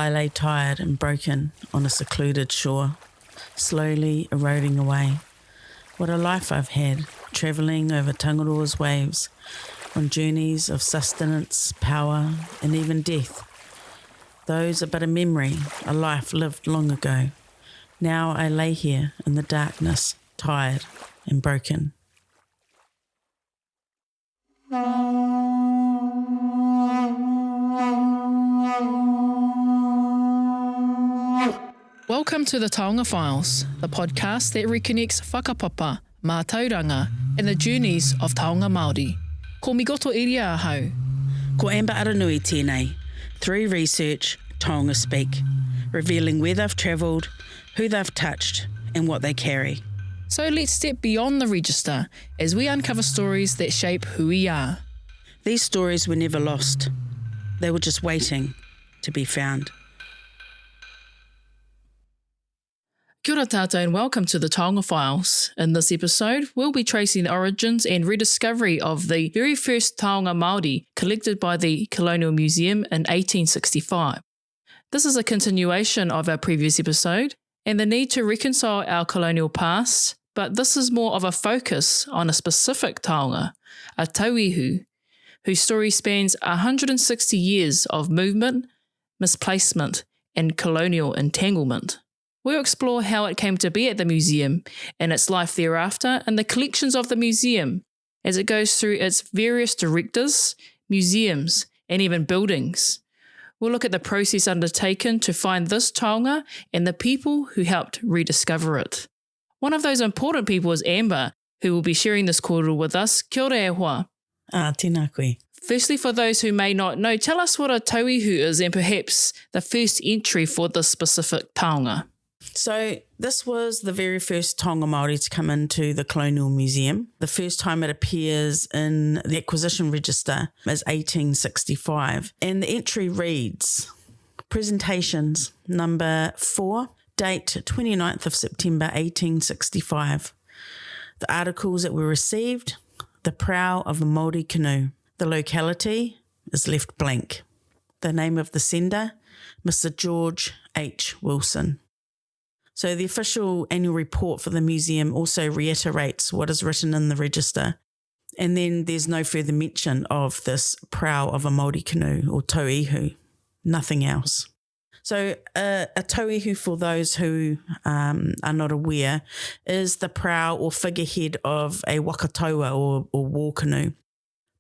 I lay tired and broken on a secluded shore, slowly eroding away. What a life I've had, travelling over Tangaroa's waves, on journeys of sustenance, power, and even death. Those are but a memory, a life lived long ago. Now I lay here in the darkness, tired and broken. Welcome to the Taonga Files, the podcast that reconnects whakapapa, mātauranga, and the journeys of Taonga Māori. Ko migoto iria ahau. Ko Amber Aranui tēnei, through research, Taonga speak, revealing where they've travelled, who they've touched, and what they carry. So let's step beyond the register as we uncover stories that shape who we are. These stories were never lost. They were just waiting to be found. Kia ora tātou and welcome to the Taonga Files. In this episode, we'll be tracing the origins and rediscovery of the very first Taonga Māori collected by the Colonial Museum in 1865. This is a continuation of our previous episode and the need to reconcile our colonial past, but this is more of a focus on a specific taonga, a Tauihu, whose story spans 160 years of movement, misplacement, and colonial entanglement. We'll explore how it came to be at the museum and its life thereafter and the collections of the museum as it goes through its various directors, museums, and even buildings. We'll look at the process undertaken to find this taonga and the people who helped rediscover it. One of those important people is Amber, who will be sharing this kōrero with us. Kia ora e hoa. Tēnā koe. Firstly, for those who may not know, tell us what a Tauihu is and perhaps the first entry for this specific taonga. So this was the very first Taonga Māori to come into the Colonial Museum. The first time it appears in the acquisition register is 1865. And the entry reads, Presentations number 4, date 29th of September 1865. The articles that were received, the prow of a Māori canoe. The locality is left blank. The name of the sender, Mr. George H. Wilson. So the official annual report for the museum also reiterates what is written in the register. And then there's no further mention of this prow of a Māori canoe or Tauihu, nothing else. So a Tauihu, for those who are not aware, is the prow or figurehead of a wakataua or war canoe.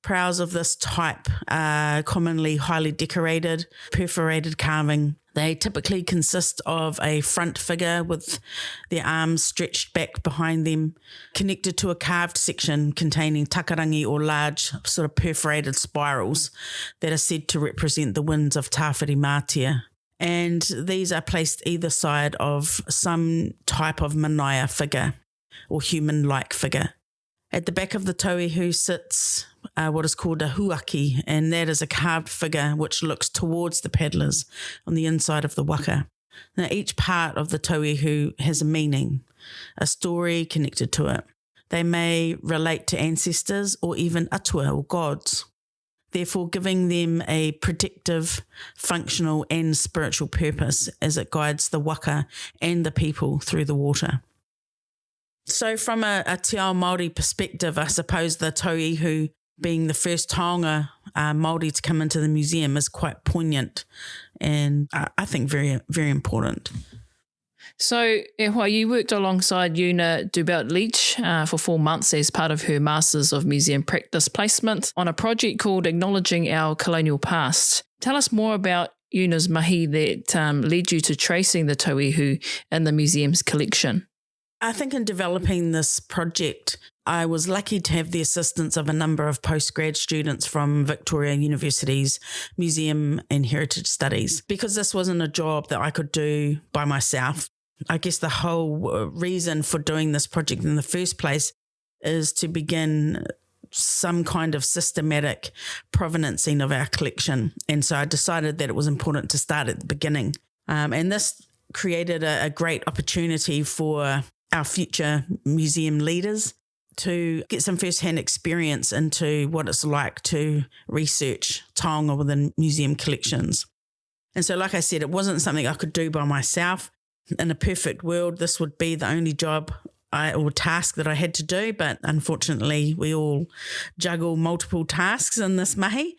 Prows of this type are commonly highly decorated, perforated carving. They typically consist of a front figure with their arms stretched back behind them, connected to a carved section containing takarangi or large sort of perforated spirals that are said to represent the winds of Tāwhiri Mātia. And these are placed either side of some type of Manaia figure or human-like figure. At the back of the Tauihu sits what is called a Huaki, and that is a carved figure which looks towards the paddlers on the inside of the waka. Now, each part of the Tauihu has a meaning, a story connected to it. They may relate to ancestors or even Atua or gods, therefore giving them a protective, functional and spiritual purpose as it guides the waka and the people through the water. So from a te ao Māori perspective, I suppose the Tauihu being the first taonga Māori to come into the museum is quite poignant and I think very, very important. So, e hoa, you worked alongside Una Dubelt-Leach for 4 months as part of her Masters of Museum Practice placement on a project called Acknowledging Our Colonial Past. Tell us more about Una's mahi that led you to tracing the Tauihu in the museum's collection. I think in developing this project, I was lucky to have the assistance of a number of postgrad students from Victoria University's Museum and Heritage Studies, because this wasn't a job that I could do by myself. I guess the whole reason for doing this project in the first place is to begin some kind of systematic provenancing of our collection. And so I decided that it was important to start at the beginning. And this created a great opportunity for our future museum leaders to get some first-hand experience into what it's like to research taonga within museum collections. And so, like I said, it wasn't something I could do by myself. In a perfect world, this would be the only job or task that I had to do. But unfortunately, we all juggle multiple tasks in this mahi.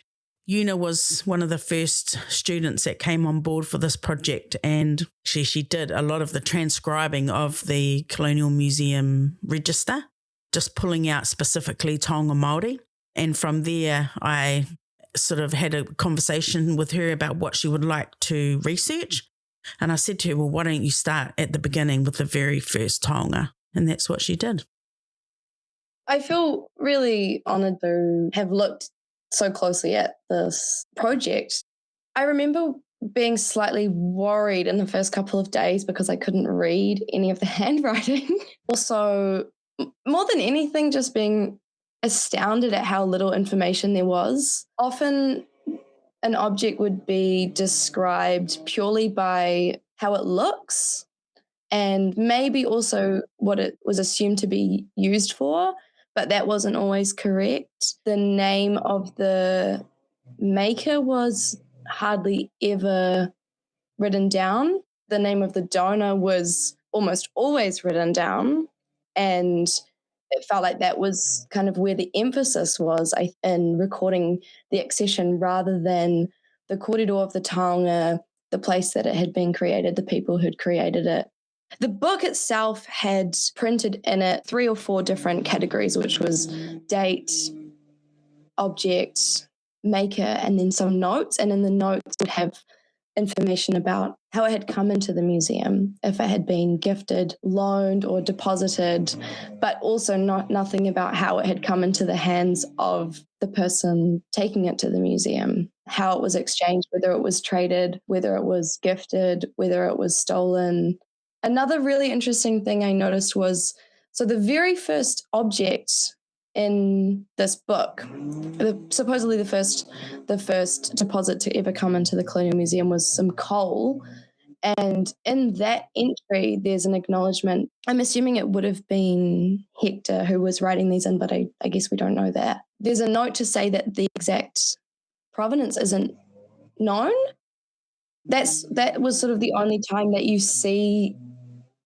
Una was one of the first students that came on board for this project, and she did a lot of the transcribing of the Colonial Museum register, just pulling out specifically Taonga Māori. And from there, I sort of had a conversation with her about what she would like to research. And I said to her, well, why don't you start at the beginning with the very first taonga? And that's what she did. I feel really honoured to have looked so closely at this project. I remember being slightly worried in the first couple of days because I couldn't read any of the handwriting. Also, more than anything, just being astounded at how little information there was. Often an object would be described purely by how it looks and maybe also what it was assumed to be used for, but that wasn't always correct. The name of the maker was hardly ever written down. The name of the donor was almost always written down, and it felt like that was kind of where the emphasis was in recording the accession rather than the kōrero of the taonga, the place that it had been created, the people who'd created it. The book itself had printed in it 3 or 4 different categories, which was date, object, maker, and then some notes. And in the notes would have information about how it had come into the museum, if it had been gifted, loaned, or deposited, but also nothing about how it had come into the hands of the person taking it to the museum, how it was exchanged, whether it was traded, whether it was gifted, whether it was stolen. Another really interesting thing I noticed was, so the very first object in this book, supposedly the first deposit to ever come into the Colonial Museum was some coal. And in that entry, there's an acknowledgement. I'm assuming it would have been Hector who was writing these in, but I guess we don't know that. There's a note to say that the exact provenance isn't known. That was sort of the only time that you see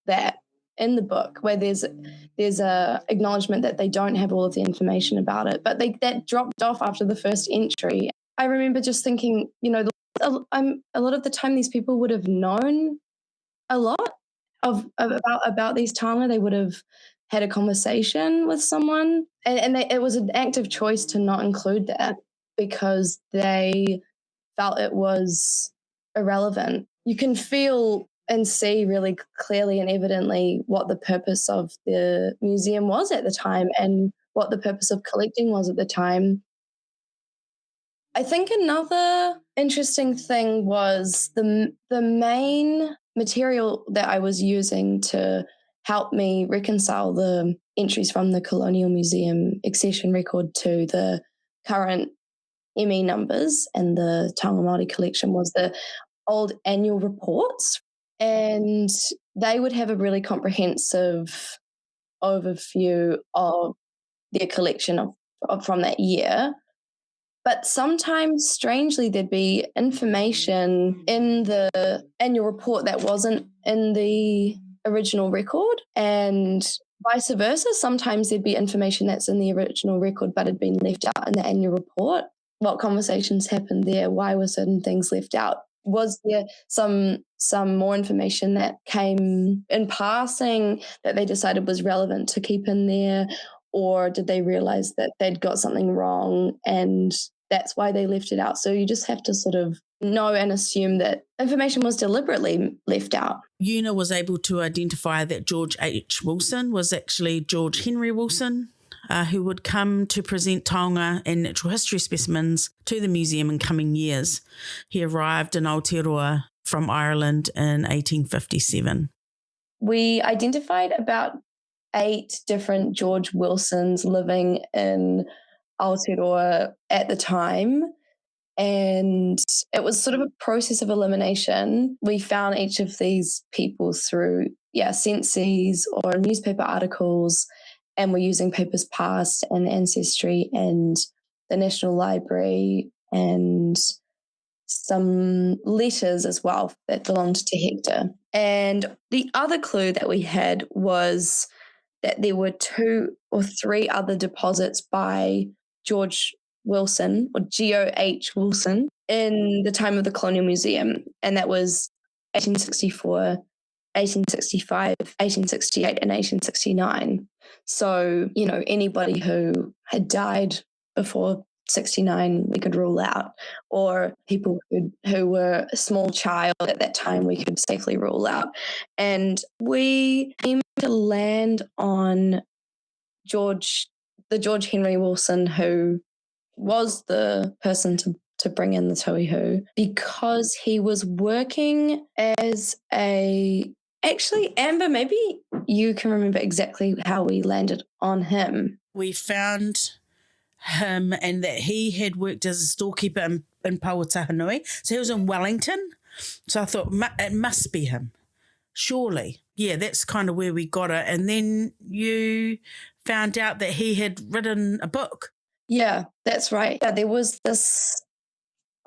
that in the book, where there's a acknowledgement that they don't have all of the information about it, but that dropped off after the first entry. I remember just thinking, a lot of the time these people would have known a lot about these taonga. They would have had a conversation with someone, and it was an active choice to not include that because they felt it was irrelevant. You can feel and see really clearly and evidently what the purpose of the museum was at the time and what the purpose of collecting was at the time. I think another interesting thing was the main material that I was using to help me reconcile the entries from the Colonial Museum accession record to the current ME numbers and the Taonga Māori collection was the old annual reports. And they would have a really comprehensive overview of their collection of from that year. But sometimes, strangely, there'd be information in the annual report that wasn't in the original record, and vice versa. Sometimes there'd be information that's in the original record but had been left out in the annual report. What conversations happened there? Why were certain things left out? Was there some more information that came in passing that they decided was relevant to keep in there, or did they realize that they'd got something wrong and that's why they left it out? So you just have to sort of know and assume that information was deliberately left out. Una was able to identify that George H. Wilson was actually George Henry Wilson, who would come to present taonga and natural history specimens to the museum in coming years. He arrived in Aotearoa from Ireland in 1857. We identified about 8 different George Wilsons living in Aotearoa at the time, and it was sort of a process of elimination. We found each of these people through censuses or newspaper articles, and we're using Papers Past and Ancestry and the National Library and some letters as well that belonged to Hector. And the other clue that we had was that there were 2 or 3 other deposits by George Wilson, or G.O.H. Wilson, in the time of the Colonial Museum. And that was 1864, 1865, 1868, and 1869. So, anybody who had died before 69 we could rule out, or people who were a small child at that time we could safely rule out. And we came to land on the George Henry Wilson, who was the person to bring in the Tauihu, because he was working as actually, Amber, maybe you can remember exactly how we landed on him. We found him and that he had worked as a storekeeper in Pauatahanui. So he was in Wellington. So I thought it must be him, surely. Yeah, that's kind of where we got it. And then you found out that he had written a book. Yeah, that's right. Yeah, there was this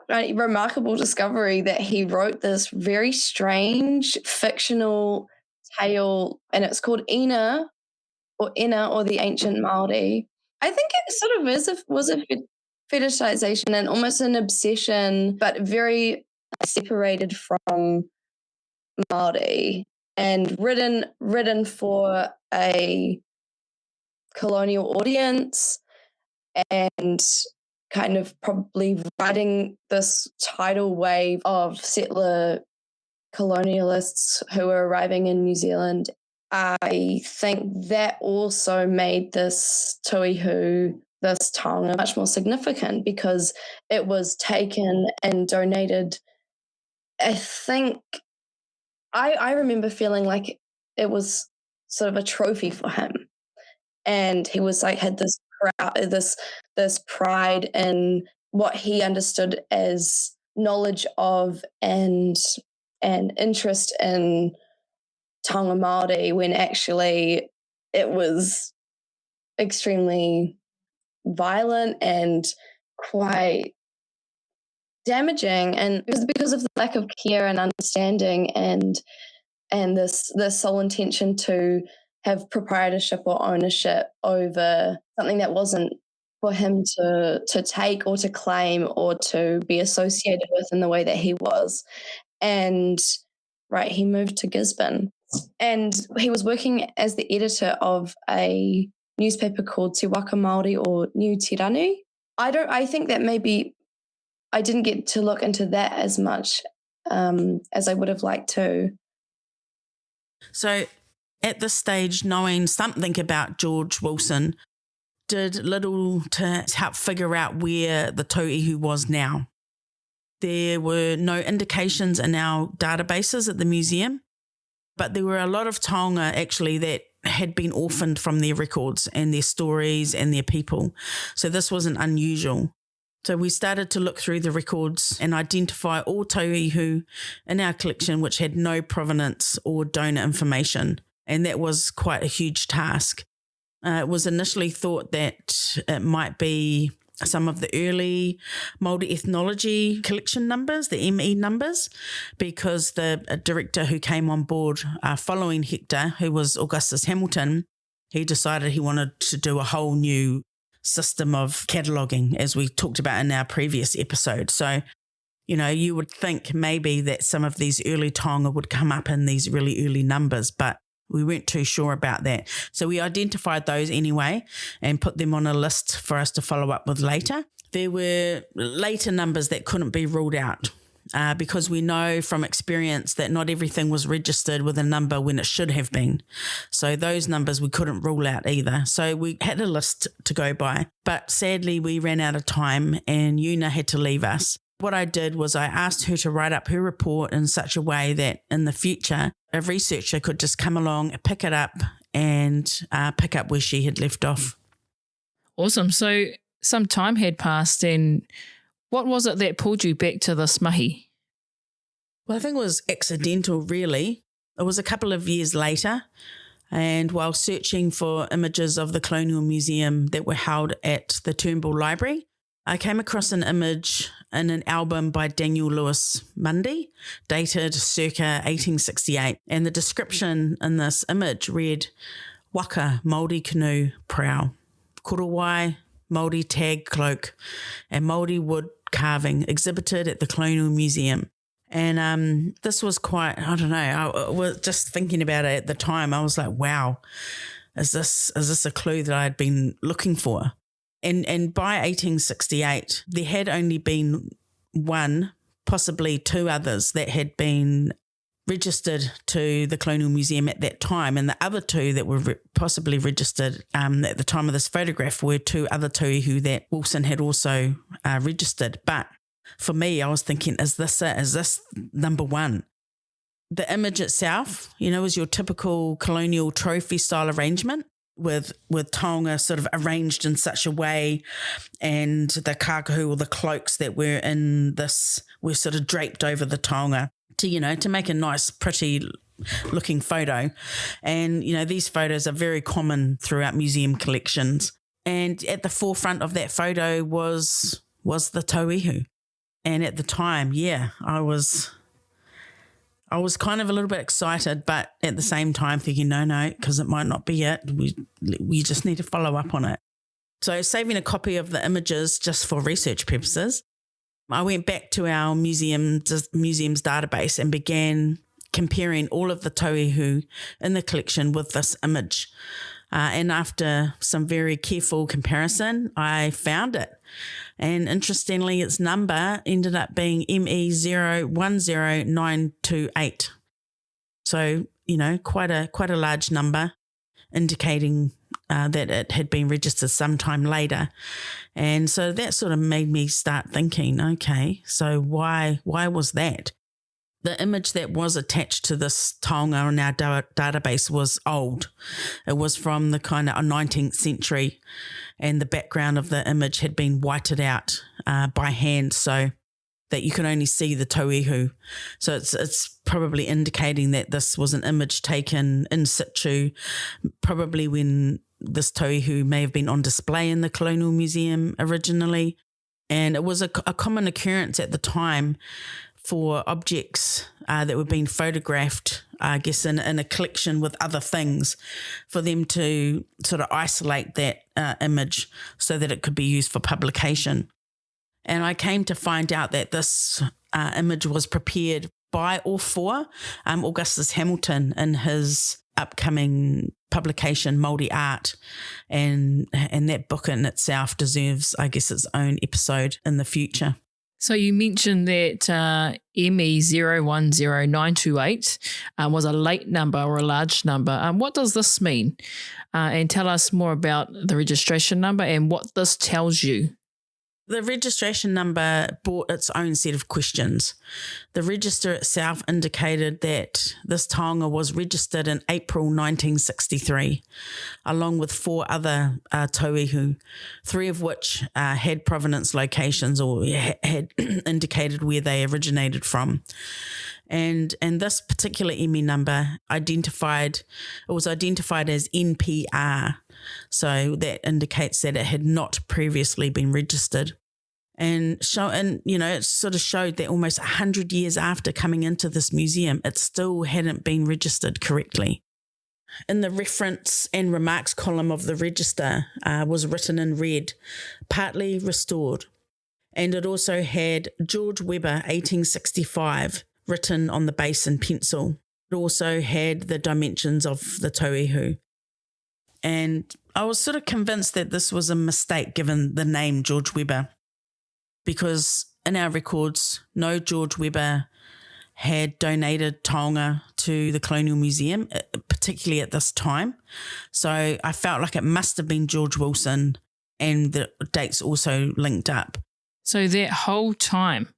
remarkable discovery that he wrote this very strange fictional tale, and it's called Ina or the Ancient Māori. I think it sort of was a fetishization and almost an obsession, but very separated from Māori, and written for a colonial audience, and kind of probably riding this tidal wave of settler colonialists who were arriving in New Zealand. I think that also made this Tauihu, this taonga, much more significant, because it was taken and donated. I think I remember feeling like it was sort of a trophy for him, and he was like had this pride in what he understood as knowledge of and interest in taonga Māori, when actually it was extremely violent and quite damaging, and because of the lack of care and understanding and this sole intention to have proprietorship or ownership over something that wasn't for him to take or to claim or to be associated with in the way that he was. And he moved to Gisborne, and he was working as the editor of a newspaper called Te Waka Māori, or New Te Ranu. I think that maybe I didn't get to look into that as much as I would have liked to. So at this stage, knowing something about George Wilson did little to help figure out where the Tauihu was now. There were no indications in our databases at the museum, but there were a lot of taonga actually that had been orphaned from their records and their stories and their people. So this wasn't unusual. So we started to look through the records and identify all Tauihu in our collection which had no provenance or donor information. And that was quite a huge task. It was initially thought that it might be some of the early Māori ethnology collection numbers, the ME numbers, because the director who came on board following Hector, who was Augustus Hamilton, he decided he wanted to do a whole new system of cataloguing, as we talked about in our previous episode. So, you would think maybe that some of these early taonga would come up in these really early numbers, but we weren't too sure about that. So we identified those anyway and put them on a list for us to follow up with later. There were later numbers that couldn't be ruled out because we know from experience that not everything was registered with a number when it should have been. So those numbers we couldn't rule out either. So we had a list to go by. But sadly, we ran out of time and Una had to leave us. What I did was I asked her to write up her report in such a way that in the future, a researcher could just come along, pick it up and pick up where she had left off. Awesome. So some time had passed, and what was it that pulled you back to this mahi? Well, I think it was accidental, really. It was a couple of years later, and while searching for images of the Colonial Museum that were held at the Turnbull Library, I came across an image in an album by Daniel Lewis Mundy, dated circa 1868. And the description in this image read, waka, Māori canoe, prow, korowai, Māori tag cloak, and Māori wood carving exhibited at the Colonial Museum. And this was quite, I don't know, I was just thinking about it at the time. I was like, wow, is this a clue that I had been looking for? And by 1868, there had only been one, possibly two others that had been registered to the Colonial Museum at that time. And the other two that were possibly registered at the time of this photograph were two other Tauihu that Wilson had also registered. But for me, I was thinking, is this number one? The image itself, is your typical colonial trophy style arrangement with taonga sort of arranged in such a way, and the kākahu or the cloaks that were in this were sort of draped over the taonga to make a nice, pretty looking photo. And, these photos are very common throughout museum collections. And at the forefront of that photo was the Tauihu. And at the time, I was kind of a little bit excited, but at the same time thinking, no, because it might not be it. We just need to follow up on it. So saving a copy of the images just for research purposes, I went back to our museum's database and began comparing all of the Tauihu in the collection with this image. And after some very careful comparison, I found it. And interestingly, its number ended up being ME010928. So, quite a large number, indicating that it had been registered sometime later. And so that sort of made me start thinking, okay, so why was that? The image that was attached to this taonga on our database was old. It was from the kind of 19th century, and the background of the image had been whited out by hand so that you could only see the Tauihu. So it's probably indicating that this was an image taken in situ, probably when this Tauihu may have been on display in the Colonial Museum originally. And it was a common occurrence at the time for objects that were being photographed, I guess, in a collection with other things, for them to sort of isolate that image so that it could be used for publication. And I came to find out that this image was prepared by or for Augustus Hamilton in his upcoming publication, Māori Art. And that book in itself deserves, I guess, its own episode in the future. So you mentioned that ME010928 was a late number or a large number. What does this mean? And tell us more about the registration number and what this tells you. The registration number brought its own set of questions. The register itself indicated that this taonga was registered in April 1963, along with four other Tauihu, three of which had provenance locations or had indicated where they originated from. And this particular ME number was identified as NPR. So that indicates that it had not previously been registered. And it sort of showed that almost 100 years after coming into this museum, it still hadn't been registered correctly. In the reference and remarks column of the register was written in red, partly restored. And it also had George Webber, 1865, written on the base in pencil. It also had the dimensions of the Tauihu. And I was sort of convinced that this was a mistake given the name George Webber, because in our records, no George Webber had donated taonga to the Colonial Museum, particularly at this time. So I felt like it must have been George Wilson, and the dates also linked up. So that whole time.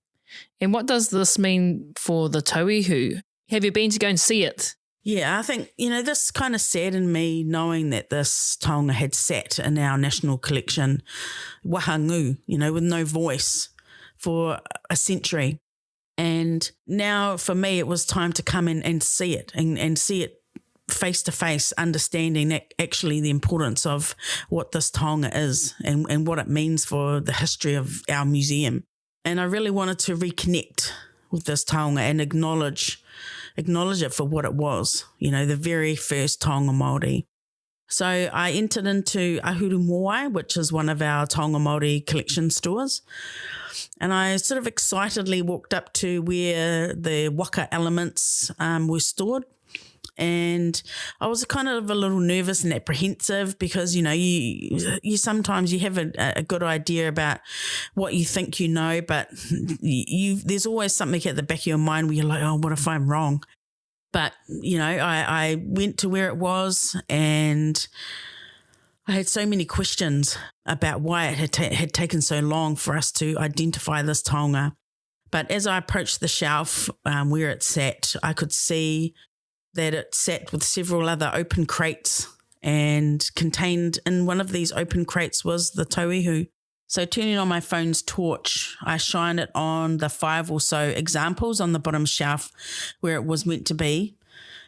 And what does this mean for the Tauihu? Have you been to go and see it? Yeah, I think, this kind of saddened me knowing that this taonga had sat in our national collection, wahangu, with no voice for a century. And now for me, it was time to come in and see it and see it face-to-face understanding actually the importance of what this taonga is and what it means for the history of our museum. And I really wanted to reconnect with this taonga and acknowledge it for what it was, the very first taonga Māori. So I entered into Ahuru Moai, which is one of our taonga Māori collection stores. And I sort of excitedly walked up to where the waka elements were stored. And I was kind of a little nervous and apprehensive because, you sometimes you have a good idea about what you think you know, but there's always something at the back of your mind where you're like, oh, what if I'm wrong? But, I went to where it was and I had so many questions about why it had taken so long for us to identify this taonga. But as I approached the shelf where it sat, I could see that it sat with several other open crates, and contained in one of these open crates was the Tauihu. So turning on my phone's torch, I shine it on the 5 or so examples on the bottom shelf where it was meant to be.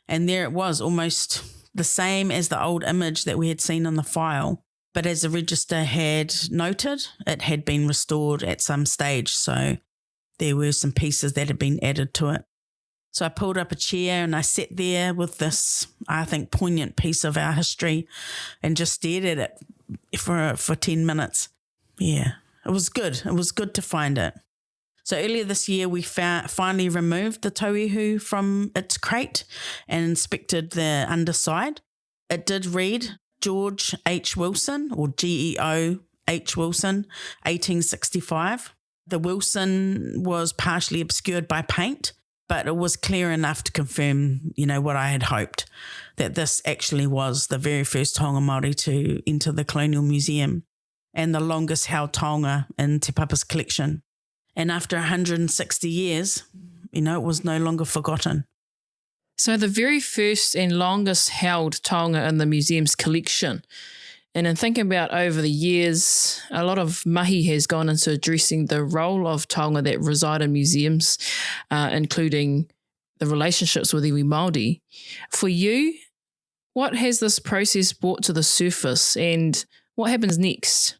And there it was, almost the same as the old image that we had seen on the file. But as the register had noted, it had been restored at some stage. So there were some pieces that had been added to it. So I pulled up a chair and I sat there with this, I think, poignant piece of our history and just stared at it for 10 minutes. Yeah, it was good. It was good to find it. So earlier this year, we finally removed the Tauihu from its crate and inspected the underside. It did read George H. Wilson, or GEO H. Wilson, 1865. The Wilson was partially obscured by paint, but it was clear enough to confirm, what I had hoped, that this actually was the very first taonga Māori to enter the Colonial Museum and the longest held taonga in Te Papa's collection. And after 160 years, it was no longer forgotten. So the very first and longest held taonga in the museum's collection. And in thinking about over the years, a lot of mahi has gone into addressing the role of taonga that reside in museums, including the relationships with iwi Māori. For you, what has this process brought to the surface and what happens next?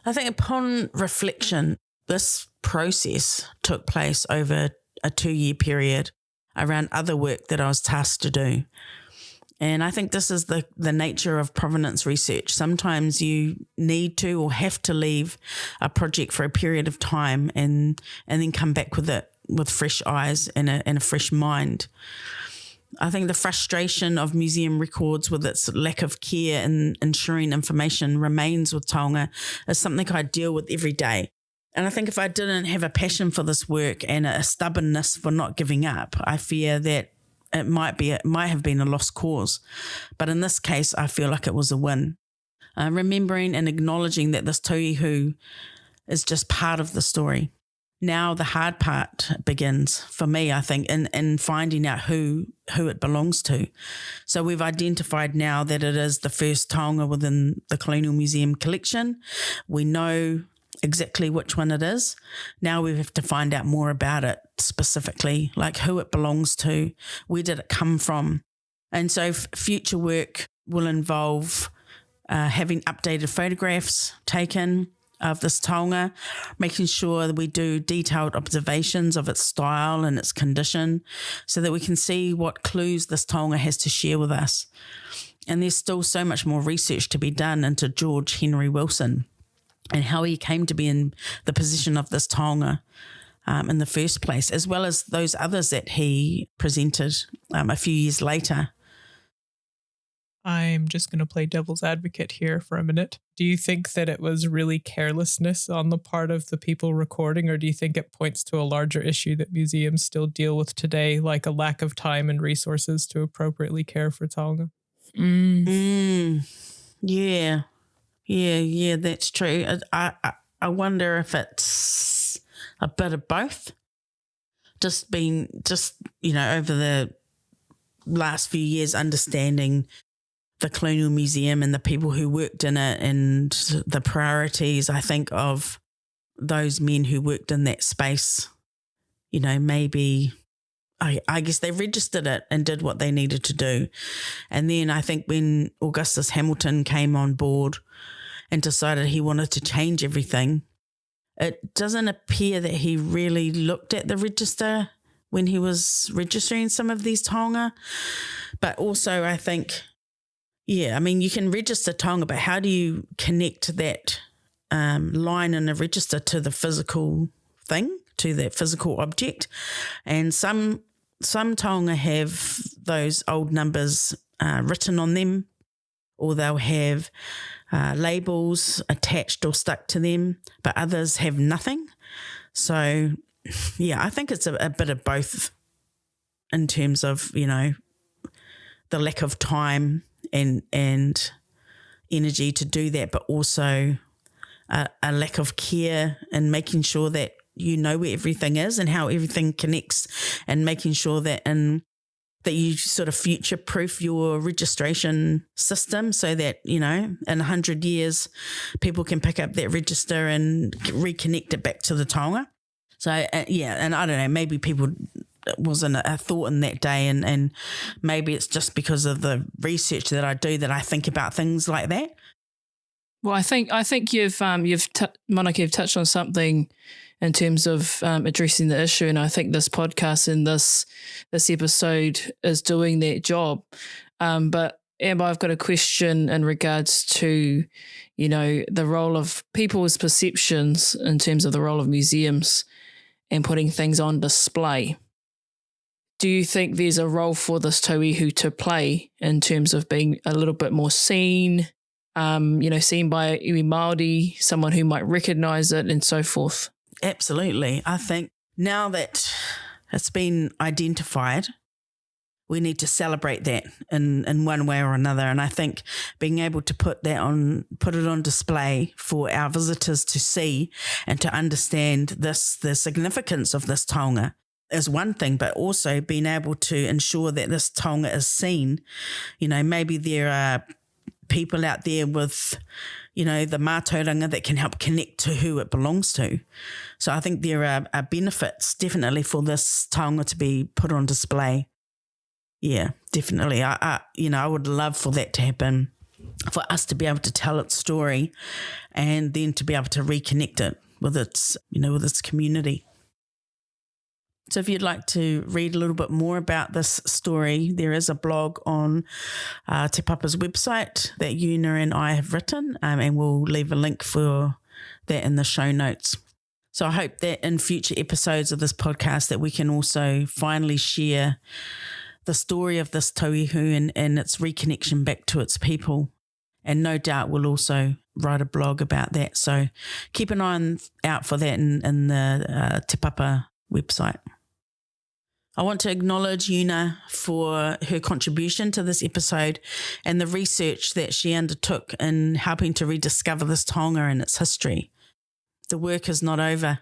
I think upon reflection, this process took place over a 2-year period around other work that I was tasked to do. And I think this is the nature of provenance research. Sometimes you need to or have to leave a project for a period of time and then come back with it with fresh eyes and a fresh mind. I think the frustration of museum records with its lack of care in ensuring information remains with taonga is something I deal with every day. And I think if I didn't have a passion for this work and a stubbornness for not giving up, I fear that it might have been a lost cause. But in this case, I feel like it was a win. Remembering and acknowledging that this Tauihu is just part of the story. Now the hard part begins for me, I think, in finding out who it belongs to. So we've identified now that it is the first taonga within the Colonial Museum collection. We know exactly which one it is. Now we have to find out more about it specifically, like who it belongs to, where did it come from. And so future work will involve having updated photographs taken of this taonga, making sure that we do detailed observations of its style and its condition so that we can see what clues this taonga has to share with us. And there's still so much more research to be done into George Henry Wilson and how he came to be in the position of this taonga in the first place, as well as those others that he presented a few years later. I'm just going to play devil's advocate here for a minute. Do you think that it was really carelessness on the part of the people recording, or do you think it points to a larger issue that museums still deal with today, like a lack of time and resources to appropriately care for taonga? Yeah, that's true. I wonder if it's a bit of both. Over the last few years, understanding the Colonial Museum and the people who worked in it and the priorities, I think, of those men who worked in that space, maybe I guess they registered it and did what they needed to do. And then I think when Augustus Hamilton came on board and decided he wanted to change everything, it doesn't appear that he really looked at the register when he was registering some of these taonga. But also I think, yeah, I mean, you can register taonga, but how do you connect that line in the register to the physical thing, to that physical object? And some taonga have those old numbers written on them, or they'll have labels attached or stuck to them, but others have nothing. So, yeah, I think it's a bit of both in terms of, you know, the lack of time and energy to do that, but also a lack of care in making sure that you know where everything is and how everything connects, and making sure that that you sort of future-proof your registration system so that, you know, in 100 years, people can pick up that register and reconnect it back to the taonga. So, yeah, and I don't know, maybe it wasn't a thought in that day, and maybe it's just because of the research that I do that I think about things like that. Well, I think Monica, you've touched on something in terms of addressing the issue, and I think this podcast and this episode is doing that job. But Amber, I've got a question in regards to, you know, the role of people's perceptions in terms of the role of museums and putting things on display. Do you think there's a role for this Tauihu to play in terms of being a little bit more seen, you know, seen by iwi Māori, someone who might recognise it and so forth? Absolutely. I think now that it's been identified, we need to celebrate that in one way or another. And I think being able to put it on display for our visitors to see and to understand the significance of this taonga is one thing, but also being able to ensure that this taonga is seen. You know, maybe there are people out there with, you know, the mātauranga that can help connect to who it belongs to. So I think there are benefits definitely for this taonga to be put on display. Yeah, definitely. I would love for that to happen, for us to be able to tell its story and then to be able to reconnect it with its, you know, with its community. So if you'd like to read a little bit more about this story, there is a blog on Te Papa's website that Una and I have written, and we'll leave a link for that in the show notes. So I hope that in future episodes of this podcast that we can also finally share the story of this Tauihu and its reconnection back to its people. And no doubt we'll also write a blog about that. So keep an eye out for that in the Te Papa website. I want to acknowledge Una for her contribution to this episode and the research that she undertook in helping to rediscover this taonga and its history. The work is not over,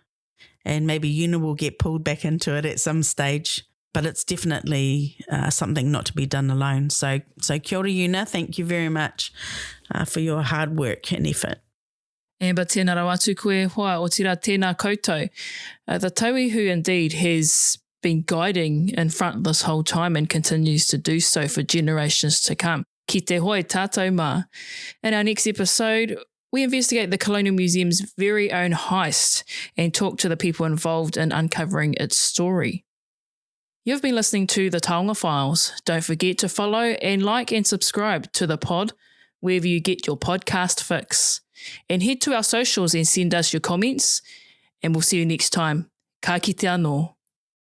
and maybe Una will get pulled back into it at some stage, but it's definitely something not to be done alone. So kia ora, Una, thank you very much for your hard work and effort. Amber, tēnā rau atu koe hoa o tira tēnā koutou. The Tauihu indeed has been guiding in front this whole time and continues to do so for generations to come. Ki te hoi tātou mā. In our next episode, we investigate the Colonial Museum's very own heist and talk to the people involved in uncovering its story. You've been listening to the Taonga Files. Don't forget to follow and like and subscribe to the pod wherever you get your podcast fix. And head to our socials and send us your comments. And we'll see you next time. Ka kite anō.